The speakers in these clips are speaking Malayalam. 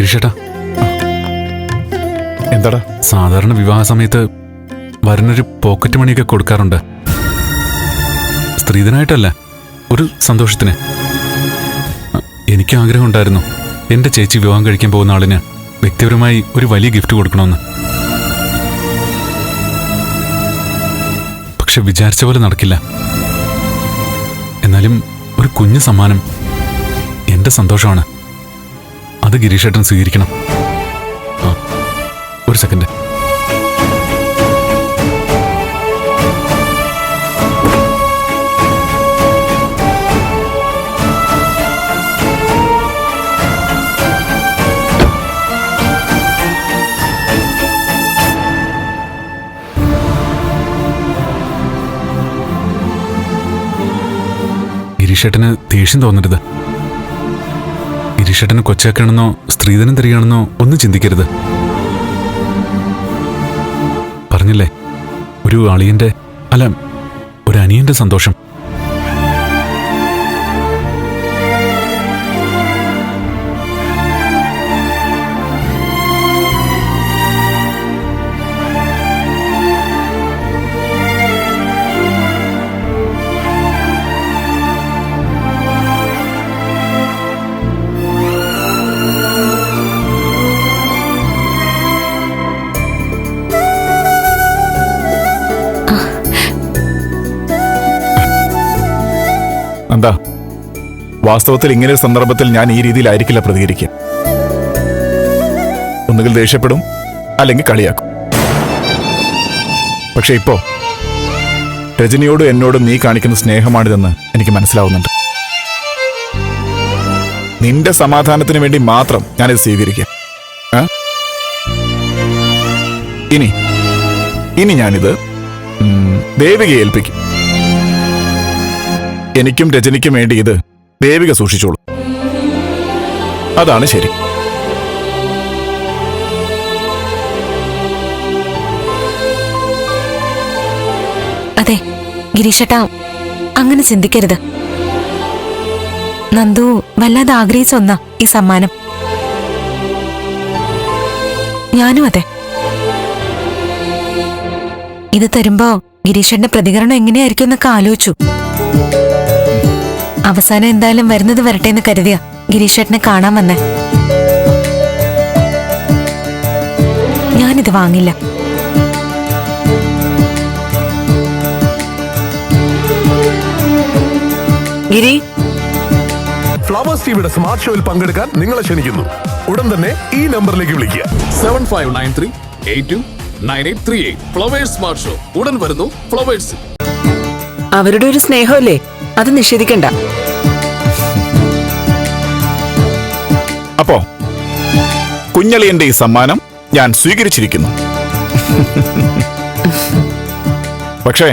ഗിരീഷേട്ടാ, എന്താടാ? സാധാരണ വിവാഹ സമയത്ത് വരനൊരു പോക്കറ്റ് മണിയൊക്കെ കൊടുക്കാറുണ്ട്. സ്ത്രീധനായിട്ടല്ല, ഒരു സന്തോഷത്തിന്. എനിക്ക് ആഗ്രഹം ഉണ്ടായിരുന്നു എന്റെ ചേച്ചി വിവാഹം കഴിക്കാൻ പോകുന്ന ആളിന് വ്യക്തിപരമായി ഒരു വലിയ ഗിഫ്റ്റ് കൊടുക്കണമെന്ന്. പക്ഷെ വിചാരിച്ച പോലെ നടക്കില്ല. എന്നാലും ഒരു കുഞ്ഞു സമ്മാനം എന്റെ സന്തോഷമാണ്. അത് ഗിരീഷേട്ടൻ സ്വീകരിക്കണം. ഒരു സെക്കൻഡ്. ഗിരീഷേട്ടന് ദേഷ്യം തോന്നരുത്. ഗിരീഷേട്ടന് കൊച്ചാക്കണമെന്നോ സ്ത്രീധനം തരികയാണെന്നോ ഒന്നും ചിന്തിക്കരുത്. പറഞ്ഞില്ലേ, ഒരു അളിയന്റെ അല്ല, ഒരു അനിയന്റെ സന്തോഷം. എന്താ, വാസ്തവത്തിൽ ഇങ്ങനെ ഒരു സന്ദർഭത്തിൽ ഞാൻ ഈ രീതിയിലായിരിക്കില്ല പ്രതികരിക്കുക. ഒന്നുകിൽ ദേഷ്യപ്പെടും, അല്ലെങ്കിൽ കളിയാക്കും. പക്ഷെ ഇപ്പോ രജനിയോടും എന്നോടും നീ കാണിക്കുന്ന സ്നേഹമാണിതെന്ന് എനിക്ക് മനസ്സിലാവുന്നുണ്ട്. നിന്റെ സമാധാനത്തിന് വേണ്ടി മാത്രം ഞാനിത് സ്വീകരിക്കാം. ഇനി ഞാനിത് ദേവികയെ ഏൽപ്പിക്കും. എനിക്കും രജനിക്കും വേണ്ടി ഇത് ദേവിക സൂക്ഷിച്ചോളൂ. അതാണ് ശരി. അതെ ഗിരീഷേട്ടാ, അങ്ങനെ ചിന്തിക്കരുത്. നന്ദു വല്ലാതെ ആഗ്രഹിച്ച ഒന്നാ ഈ സമ്മാനം. ഞാനും അതെ. ഇത് തരുമ്പോ ഗിരീഷേട്ടന്റെ പ്രതികരണം എങ്ങനെയായിരിക്കും എന്നൊക്കെ ആലോചിച്ചു. അവസാനം എന്തായാലും വരുന്നത് വരട്ടെ എന്ന് കരുതിയ ഗിരീഷേട്ടനെ കാണാൻ വന്നേ. ഞാനിത് വാങ്ങില്ല. ഗിരി, ഫ്ലവേഴ്സ് ടിവിയുടെ സ്മാർട്ട് ഷോയിൽ പങ്കെടുക്കാൻ നിങ്ങളെ ക്ഷണിക്കുന്നു. ഉടൻ തന്നെ ഈ നമ്പറിലേക്ക് വിളിക്കുക. 7593829838. ഫ്ലവേഴ്സ് സ്മാർട്ട് ഷോ ഉടൻ വരുന്നു ഫ്ലവേഴ്സ്. അവരുടെ ഒരു സ്നേഹമല്ലേ, അത് നിഷേധിക്കണ്ട. അപ്പോ കുഞ്ഞളിയന്റെ ഈ സമ്മാനം ഞാൻ സ്വീകരിച്ചിരിക്കുന്നു. പക്ഷേ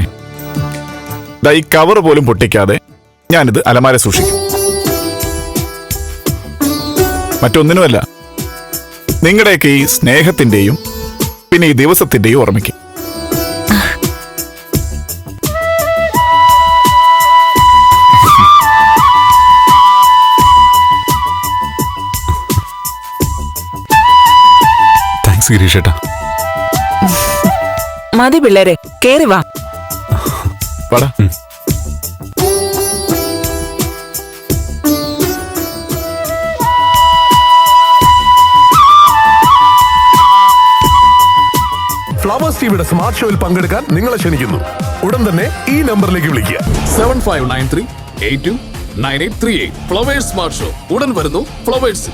ഈ കവർ പോലും പൊട്ടിക്കാതെ ഞാനിത് അലമാര സൂക്ഷിക്കും. മറ്റൊന്നിനുമല്ല, നിങ്ങളുടെയൊക്കെ ഈ സ്നേഹത്തിന്റെയും പിന്നെ ഈ ദിവസത്തിന്റെയും ഓർമ്മയ്ക്ക്. താങ്ക്സ് ഗിരീഷേട്ടാ. മതി പിള്ളേരെ, കേറി വാ. വാടാ. ഫ്ലവേഴ്സ് ടിവിയുടെ സ്മാർട്ട് ഷോയിൽ പങ്കെടുക്കാൻ നിങ്ങളെ ക്ഷണിക്കുന്നു. ഉടൻ തന്നെ ഈ നമ്പറിലേക്ക് വിളിക്കുക. 7593829838. ഫ്ലവേഴ്സ് സ്മാർട്ട് ഷോ ഉടൻ വരുന്നു ഫ്ലവേഴ്സ്.